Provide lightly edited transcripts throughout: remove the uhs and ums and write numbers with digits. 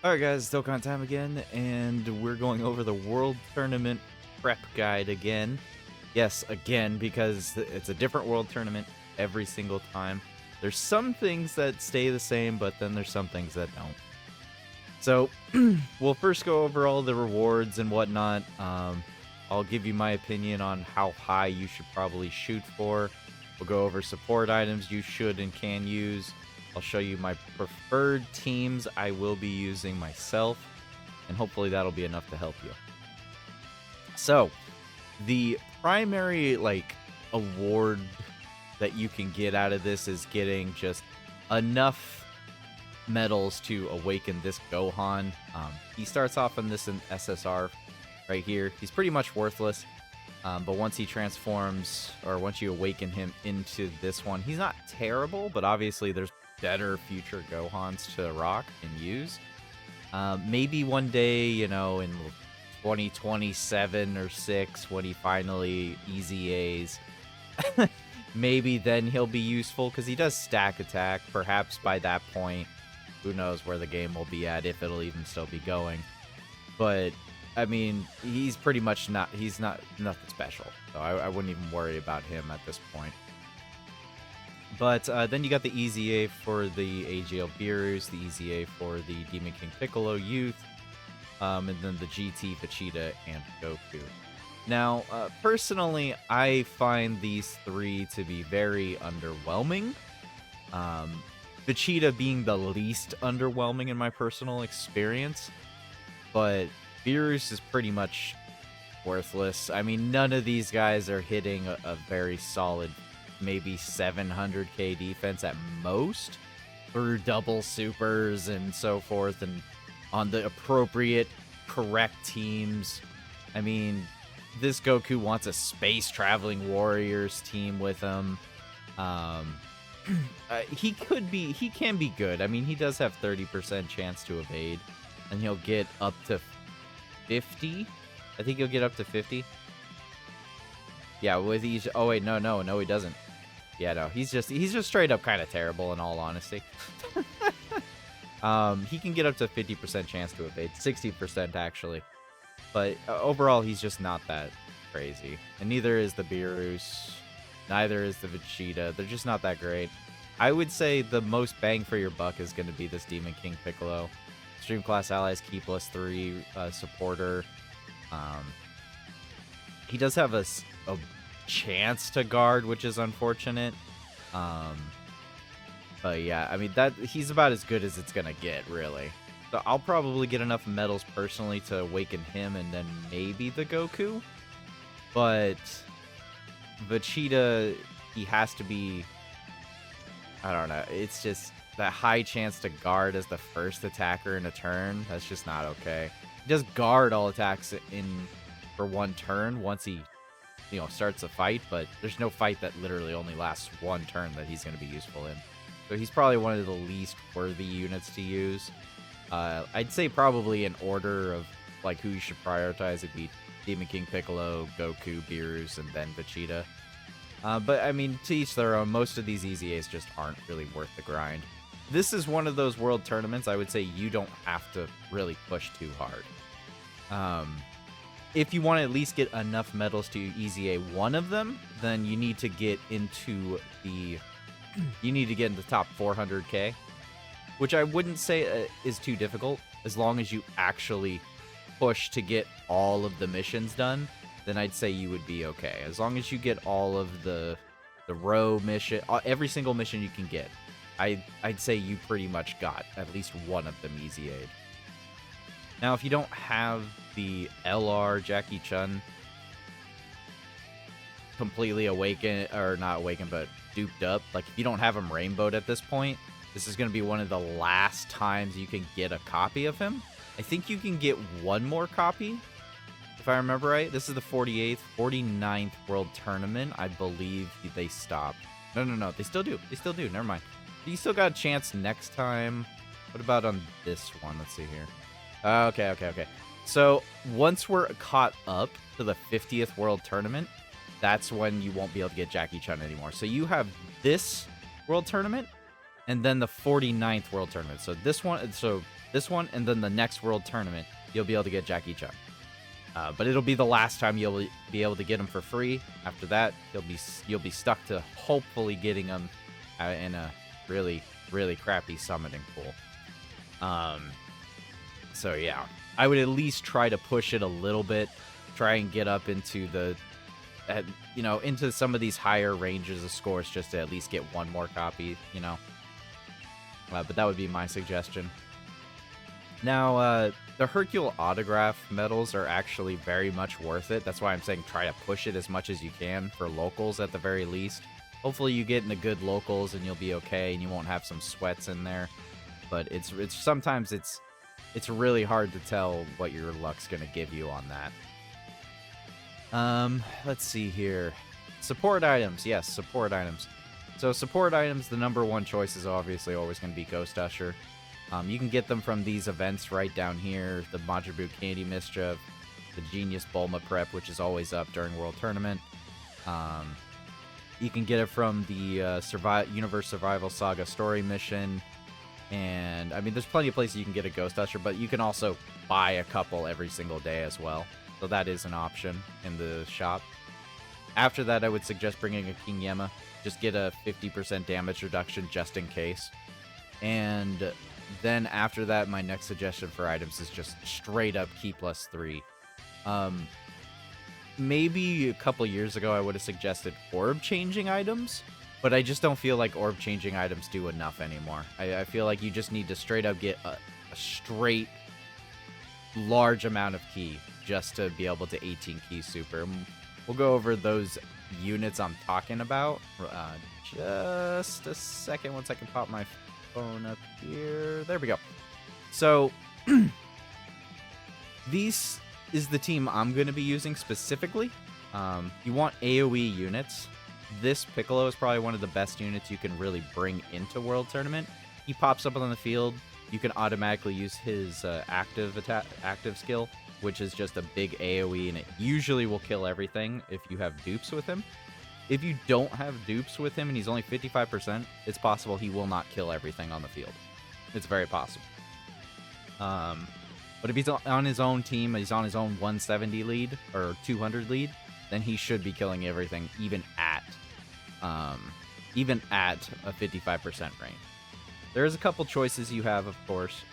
Alright guys, Dokkan time again, and we're going over the World Tournament Prep Guide again. Yes, again, because it's a different World Tournament every single time. There's some things that stay the same, but then there's some things that don't. So, we'll first go over all the rewards and whatnot. I'll give you my opinion on how high you should probably shoot for. We'll go over support items you should and can use. I'll show you my preferred teams I will be using myself, and hopefully that'll be enough to help you. So, the primary, award that you can get out of this is getting just enough medals to awaken this Gohan. He starts off in this in SSR right here. He's pretty much worthless, but once he transforms, or once you awaken him into this one, he's not terrible, but obviously there's better future Gohans to rock and use. Maybe one day, in 2027 or 6, when he finally easy A's, maybe then he'll be useful, because he does stack attack. Perhaps by that point, who knows where the game will be at, if it'll even still be going. But, I mean, he's pretty much he's not nothing special, so I wouldn't even worry about him at this point. But then you got the Easy A for the AGL Beerus, the Easy A for the Demon King Piccolo Youth, and then the GT Vegeta and Goku. Now, personally, I find these three to be very underwhelming. Vegeta being the least underwhelming in my personal experience, but Beerus is pretty much worthless. I mean, none of these guys are hitting a very solid, maybe 700k defense at most through double supers and so forth, and on the appropriate correct teams. I mean, this Goku wants a space traveling warriors team with him. He can be good. I mean, he does have 30% chance to evade, and he'll get up to 50. I think he'll get up to 50. Yeah, with each. Oh wait, no, he doesn't. Yeah, no, he's just straight up kind of terrible, in all honesty. He can get up to 50% chance to evade, 60% actually, but overall he's just not that crazy. And neither is the Beerus, neither is the Vegeta. They're just not that great. I would say the most bang for your buck is going to be this Demon King Piccolo. Stream class allies key +3 supporter. He does have a chance to guard, which is unfortunate. But yeah, I mean, he's about as good as it's gonna get, really. So I'll probably get enough medals personally to awaken him, and then maybe the Goku. But Vegeta, he has to be, I don't know, it's just that high chance to guard as the first attacker in a turn. That's just not okay. He does guard all attacks for one turn once he starts a fight, but there's no fight that literally only lasts one turn that he's going to be useful in. So he's probably one of the least worthy units to use. I'd say probably in order of who you should prioritize, it'd be Demon King Piccolo, Goku, Beerus, and then Vegeta. But I mean, to each their own. Most of these Easy A's just aren't really worth the grind. This is one of those world tournaments I would say you don't have to really push too hard. If you want to at least get enough medals to Easy A one of them, then you need to get into the top 400k, which I wouldn't say is too difficult. As long as you actually push to get all of the missions done, then I'd say you would be okay. As long as you get all of the row mission, every single mission you can get, I'd say you pretty much got at least one of them Easy A'd. Now, if you don't have the LR Jackie Chun completely awakened, or not awakened, but duped up, if you don't have him rainbowed at this point, this is going to be one of the last times you can get a copy of him. I think you can get one more copy, if I remember right. This is the 49th World Tournament. I believe they stopped. No, they still do. Never mind. You still got a chance next time. What about on this one? Let's see here. Okay. So once we're caught up to the 50th World Tournament, that's when you won't be able to get Jackie Chun anymore. So you have this World Tournament, and then the 49th World Tournament. So this This one, and then the next World Tournament, you'll be able to get Jackie Chan. But it'll be the last time you'll be able to get him for free. After that, you'll be stuck to hopefully getting him in a really, really crappy summoning pool. So yeah, I would at least try to push it a little bit, try and get up into the, into some of these higher ranges of scores just to at least get one more copy, But that would be my suggestion. Now, the Hercule autograph medals are actually very much worth it. That's why I'm saying try to push it as much as you can for locals at the very least. Hopefully you get into good locals and you'll be okay and you won't have some sweats in there. But it's sometimes it's really hard to tell what your luck's gonna give you on that. Let's see here. Support items. Yes, support items. So support items, the number one choice is obviously always going to be Ghost Usher. You can get them from these events right down here. The Majin Buu Candy Mischief, the Genius Bulma Prep, which is always up during World Tournament. You can get it from the Universe Survival Saga Story Mission. And, I mean, there's plenty of places you can get a Ghost Usher, but you can also buy a couple every single day as well. So that is an option in the shop. After that, I would suggest bringing a King Yemma. Just get a 50% damage reduction just in case. And then after that, my next suggestion for items is just straight up key +3. Maybe a couple years ago, I would have suggested orb changing items, but I just don't feel like orb changing items do enough anymore. I feel like you just need to straight up get a straight large amount of key just to be able to 18 key super. We'll go over those units I'm talking about. Just a second, once I can pop my phone up here. There we go. So, this is the team I'm going to be using specifically. You want AoE units. This Piccolo is probably one of the best units you can really bring into World Tournament. He pops up on the field. You can automatically use his active skill, which is just a big AoE, and it usually will kill everything if you have dupes with him. If you don't have dupes with him and he's only 55%, it's possible he will not kill everything on the field. It's very possible. But if he's on his own team, he's on his own 170 lead or 200 lead, then he should be killing everything, even at a 55% range. There's a couple choices you have, of course.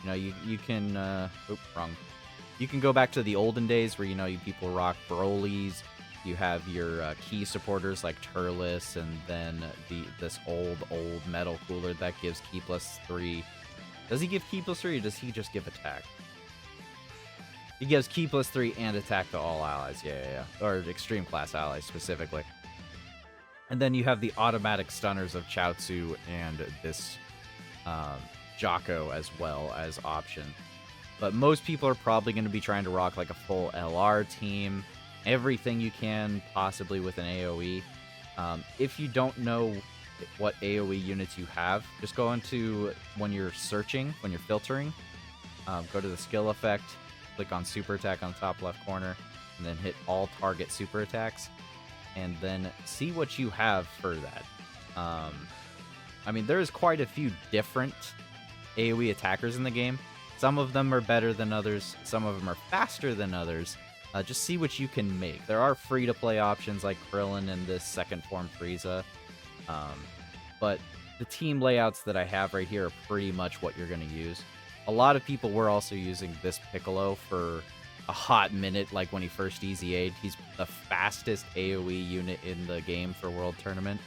You can You can go back to the olden days where you people rock Broly's. You have your key supporters like Turles, and then this old metal cooler that gives key +3. Does he give key +3 or does he just give attack? He gives key +3 and attack to all allies. Yeah. Or extreme class allies specifically. And then you have the automatic stunners of Chaozu and this Jocko as well as option. But most people are probably going to be trying to rock like a full LR team. Everything you can, possibly with an AoE. If you don't know what AoE units you have, just go into, when you're searching, when you're filtering, go to the skill effect, click on super attack on the top left corner, and then hit all target super attacks, and then see what you have for that. I mean, there's quite a few different AoE attackers in the game. Some of them are better than others, some of them are faster than others. Just see what you can make. There are free-to-play options like Krillin and this second form Frieza. But the team layouts that I have right here are pretty much what you're going to use. A lot of people were also using this Piccolo for a hot minute, like when he first EZA'd. He's the fastest AoE unit in the game for World Tournament.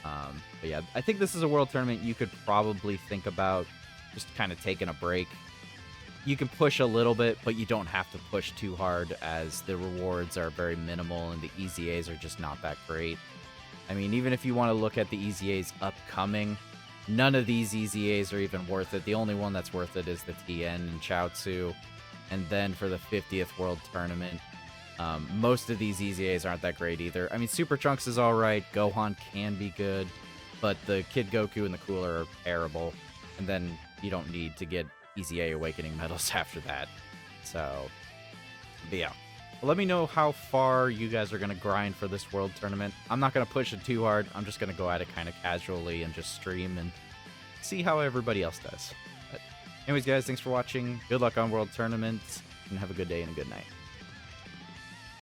But yeah, I think this is a World Tournament you could probably think about just kind of taking a break. You can push a little bit, but you don't have to push too hard as the rewards are very minimal and the EZAs are just not that great. I mean, even if you want to look at the EZAs upcoming, none of these EZAs are even worth it. The only one that's worth it is the TN and Chaozu. And then for the 50th World Tournament, most of these EZAs aren't that great either. I mean, Super Trunks is alright, Gohan can be good, but the Kid Goku and the Cooler are terrible. And then you don't need to get EZA Awakening medals after that. So, but yeah. Well, let me know how far you guys are going to grind for this World Tournament. I'm not going to push it too hard. I'm just going to go at it kind of casually and just stream and see how everybody else does. But Anyways, guys, thanks for watching. Good luck on World Tournaments, and have a good day and a good night.